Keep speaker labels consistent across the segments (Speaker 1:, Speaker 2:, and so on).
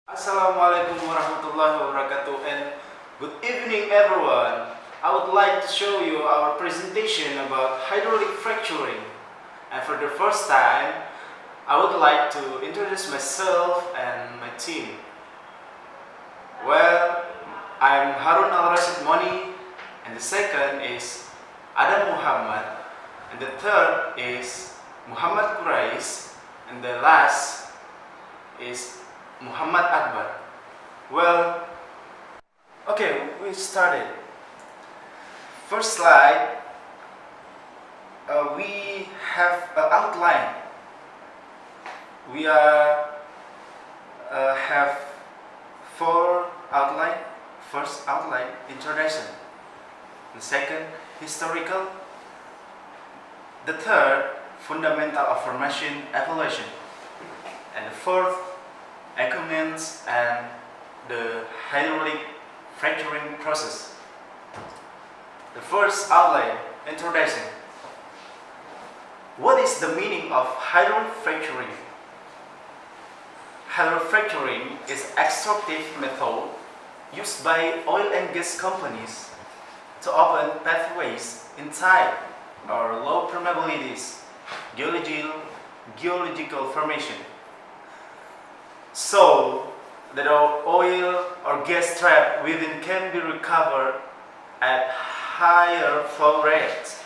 Speaker 1: Assalamualaikum warahmatullahi wabarakatuh and good evening everyone. I would like to show you our presentation about hydraulic fracturing. And for the first time, I would like to introduce myself and my team. Well, I'm Harun Al-Rashid Moni, and the second is Adam Muhammad, and the third is Muhammad Quraish, and the last is Muhammad Akbar. Well, okay, we started. First slide, we have an outline. We have four outline. First outline, introduction. The second, historical. The third, fundamental of formation evaluation. And the fourth, equipments and the hydraulic fracturing process. The first outline, introduction. What is the meaning of hydraulic fracturing? Hydraulic fracturing is an extractive method used by oil and gas companies to open pathways in tight or low permeabilities geological formation, so that oil or gas trapped within can be recovered at higher flow rates.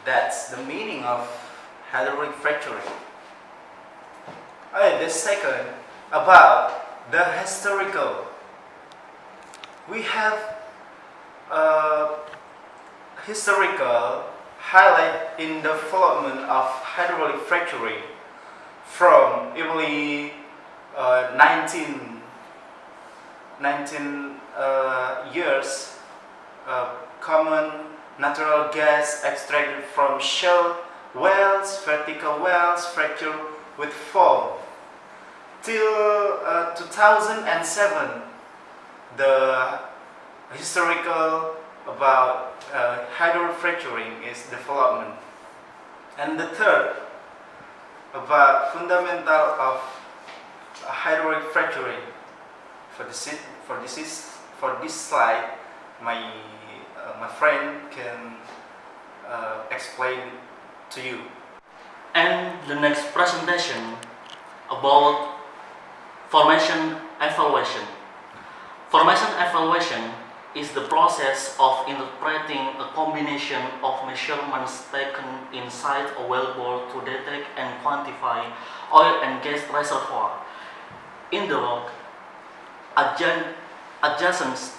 Speaker 1: That's the meaning of hydraulic fracturing. The second, about the historical. We have historical highlight in the development of hydraulic fracturing from early 19 years. Common natural gas extracted from shale wells, vertical wells, fractured with foam. Till 2007, the historical about hydraulic fracturing is development. And the third, about fundamental of hydraulic fracturing. For this slide, my friend can explain to you.
Speaker 2: And the next presentation about formation evaluation. Formation evaluation is the process of interpreting a combination of measurements taken inside a wellbore to detect and quantify oil and gas reservoir in the rock adjacent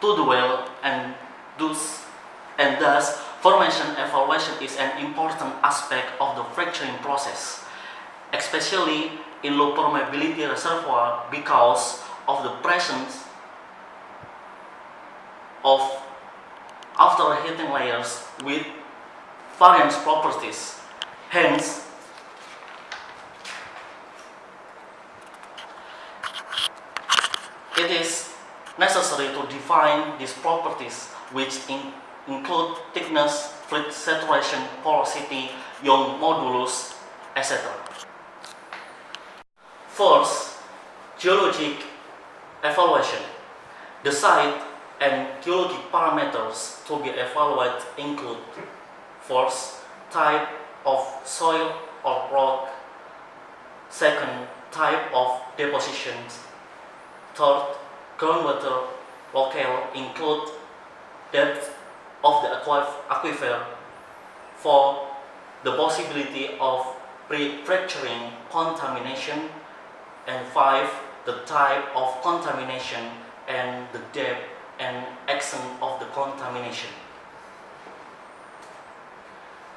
Speaker 2: to the well, and thus formation evaluation is an important aspect of the fracturing process, especially in low permeability reservoir because of the presence of after heating layers with variance properties. Hence, it is necessary to define these properties, which include thickness, fluid saturation, porosity, Young modulus, etc. First, geologic evaluation. The site and geologic parameters to be evaluated include: first, type of soil or rock; second, type of depositions; third, groundwater locale include depth of the aquifer; fourth, the possibility of pre-fracturing contamination; and five, the type of contamination and the depth and extent of the contamination.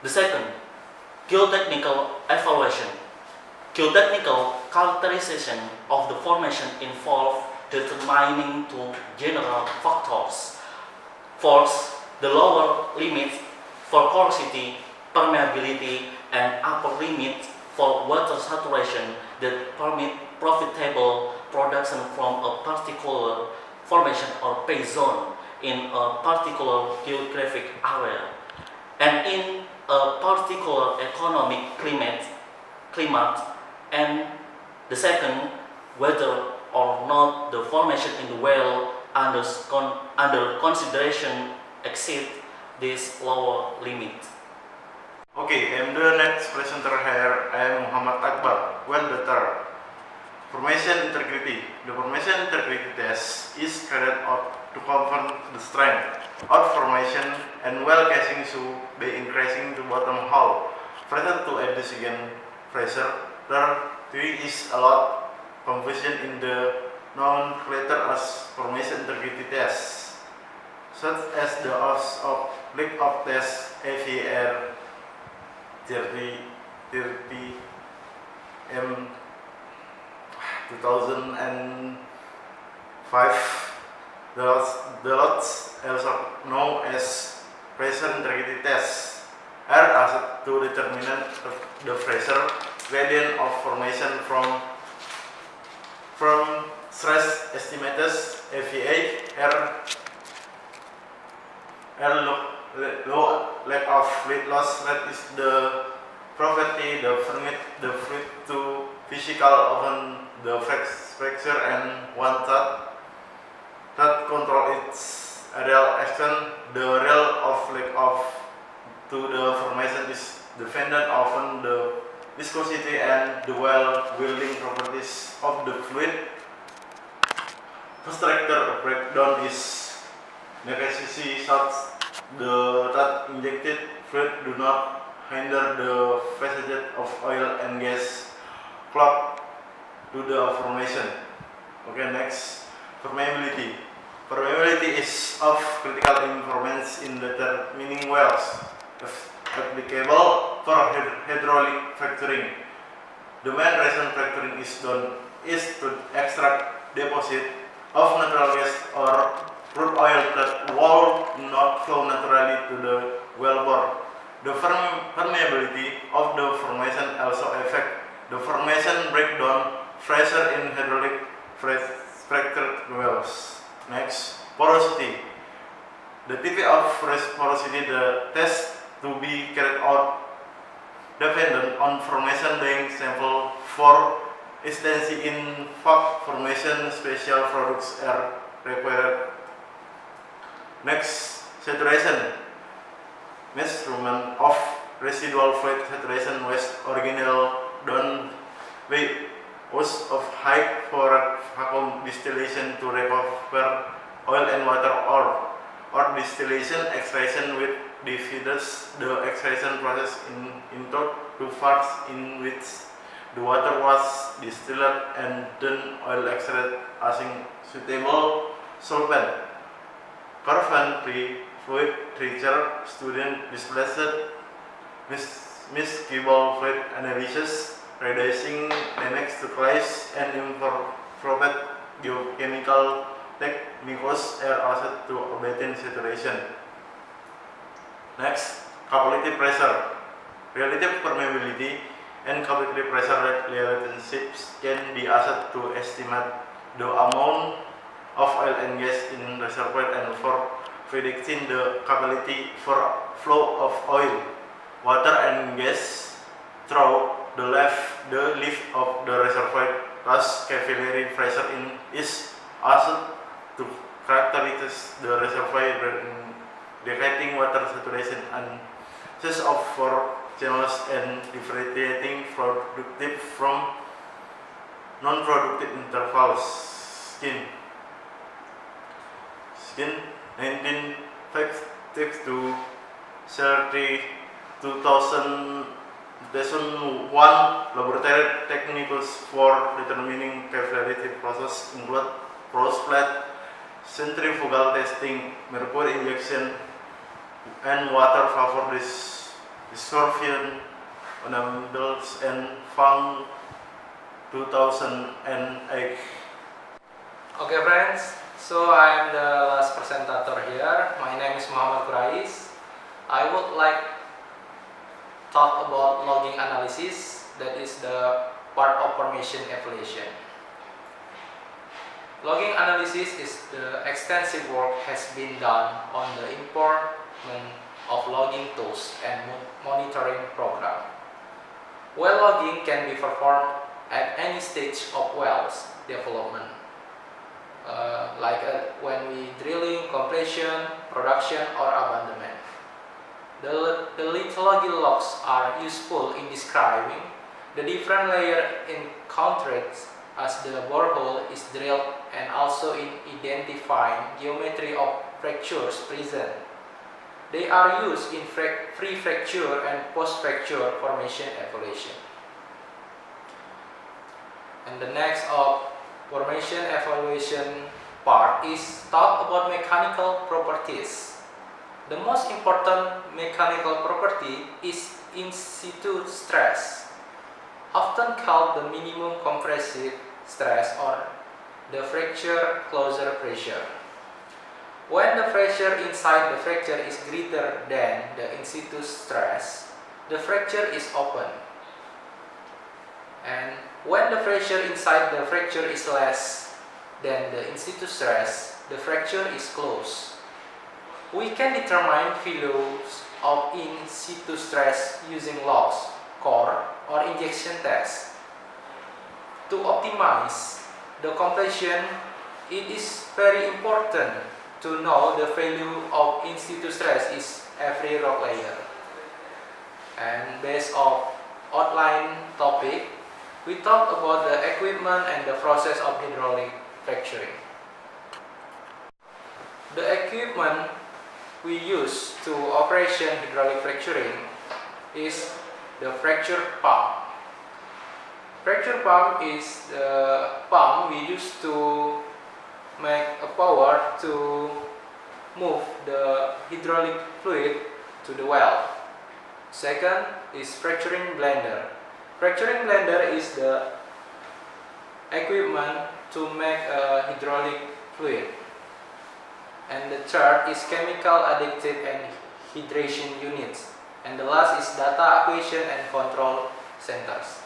Speaker 2: The second, geotechnical evaluation. Geotechnical characterization of the formation involve determining two general factors. First, the lower limit for porosity, permeability, and upper limit for water saturation that permit profitable production from a particular formation or pay zone in a particular geographic area and in a particular economic climate. And the second, whether or not the formation in the well under consideration exceed this lower limit.
Speaker 3: Okay, I'm the next presenter here. I am Muhammad Akbar. Well, the third. Formation integrity. The formation integrity test is carried out to confirm the strength of formation and well casing should be increasing the bottom hole. Further to add the second pressure, there is a lot confusion in the nomenclature as formation integrity test, such as the odds of leak of test AVR 30 M 2005. The lots, also known as pressure integrity test, are asked to determine the pressure gradient of formation from stress estimators AVA, low lack of fluid loss rate is the property that permit the fluid to physical often the fracture and one third that control its aerial action. The real of lack of to the formation is dependent on the viscosity and the well-yielding properties of the fluid. First character breakdown is necessity such that injected fluid do not hinder the passage of oil and gas clog to the formation. Okay, next, permeability. Permeability is of critical importance in determining wells applicable for hydraulic fracturing. The main reason fracturing is done is to extract deposit of natural gas or crude oil that will not flow naturally to the wellbore. The permeability of the formation also affects the formation breakdown pressure in hydraulic fractured wells. Next, porosity. The type of porosity the test to be carried out dependent on formation being sample. For instance, in fog formation, special products are required. Next, saturation. Measurement of residual fluid saturation was originally done by use of high power vacuum distillation to recover oil and water, or distillation extraction with divides the extraction process into two parts in which the water was distilled and then oil extracted using suitable solvent. Current fluid treacher student displaced miscible fluid analysis, reducing dynamics to class and improved geochemical techniques are asked to obtain saturation. Next, capillary pressure. Relative permeability and capillary pressure relationships can be asked to estimate the amount of oil and gas in reservoir and for predicting the capacity for flow of oil, water and gas through the lift of the reservoir. Thus, capillary pressure is asked to characterize the reservoir in detecting water saturation and choice of four channels and differentiating productive from non-productive intervals. Skin 1956 to 2001 laboratory techniques for determining capillary process include Prose plate, centrifugal testing, mercury injection, and water vapor dissolving enamels and found 2008.
Speaker 4: Okay friends, so I am the last presenter here. My name is Muhammad Quraish. I would like talk about logging analysis, that is the part of formation evaluation. Logging analysis is the extensive work has been done on the improvement of logging tools and monitoring program. Well logging can be performed at any many stages of wells development, when we drilling, completion, production, or abandonment. The lithology logs are useful in describing the different layers encountered as the borehole is drilled, and also in identifying geometry of fractures present. They are used in pre-fracture and post-fracture formation evaluation. And the next formation evaluation part is talk about mechanical properties. The most important mechanical property is in situ stress, often called the minimum compressive stress or the fracture closure pressure. When the pressure inside the fracture is greater than the in situ stress, the fracture is open. And when the pressure inside the fracture is less than the in situ stress, the fracture is closed. We can determine values of in situ stress using logs, core, or injection tests. To optimize the completion, it is very important to know the value of in situ stress is every rock layer. And based on outline topic, we talk about the equipment and the process of hydraulic fracturing. The equipment we use to operation hydraulic fracturing is the fracture pump. Fracture pump is the pump we use to make a power to move the hydraulic fluid to the well. Second is fracturing blender. Fracturing blender is the equipment to make a hydraulic fluid. And the third is chemical additive and hydration units. And the last is data acquisition and control centers.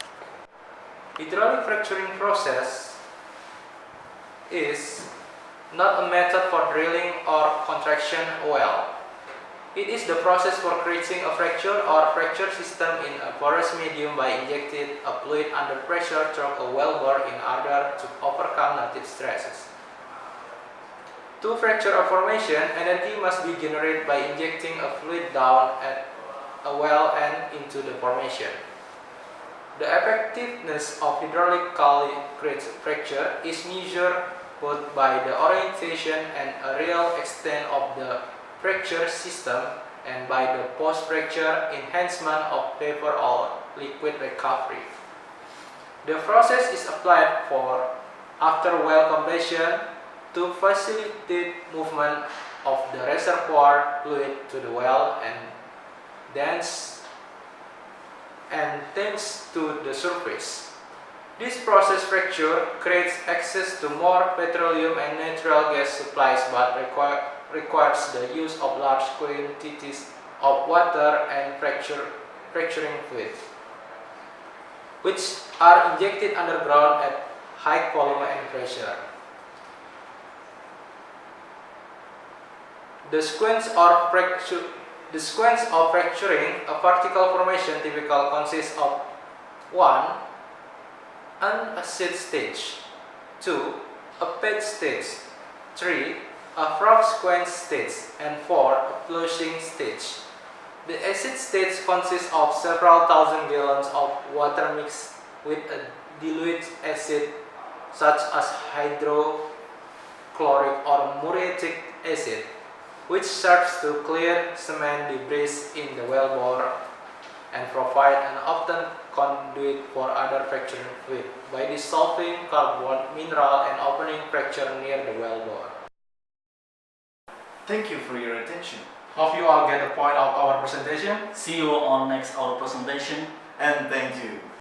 Speaker 4: Hydraulic fracturing process is not a method for drilling or contraction a well. It is the process for creating a fracture or fracture system in a porous medium by injecting a fluid under pressure through a well bore in order to overcome native stresses. To fracture a formation, energy must be generated by injecting a fluid down at a well and into the formation. The effectiveness of hydraulically created fracture is measured both by the orientation and a real extent of the fracture system and by the post-fracture enhancement of vapor or liquid recovery. The process is applied after well completion to facilitate movement of the reservoir fluid to the well and thence to the surface. This process fracture creates access to more petroleum and natural gas supplies but requires the use of large quantities of water and fracturing fluid, which are injected underground at high volume and pressure. The sequence of fracturing a vertical formation typically consists of 1. An acid stage, 2. A bed stage, 3. A frog sequence stage, and 4. A flushing stage. The acid stage consists of several thousand gallons of water mixed with a dilute acid such as hydrochloric or muriatic acid, which serves to clear cement debris in the well bore and provide an often conduit for other fracturing fluid by dissolving carbon, mineral, and opening fracture near the well bore.
Speaker 1: Thank you for your attention.
Speaker 4: Hope you all get the point of our presentation.
Speaker 2: See you on next our presentation.
Speaker 3: And thank you.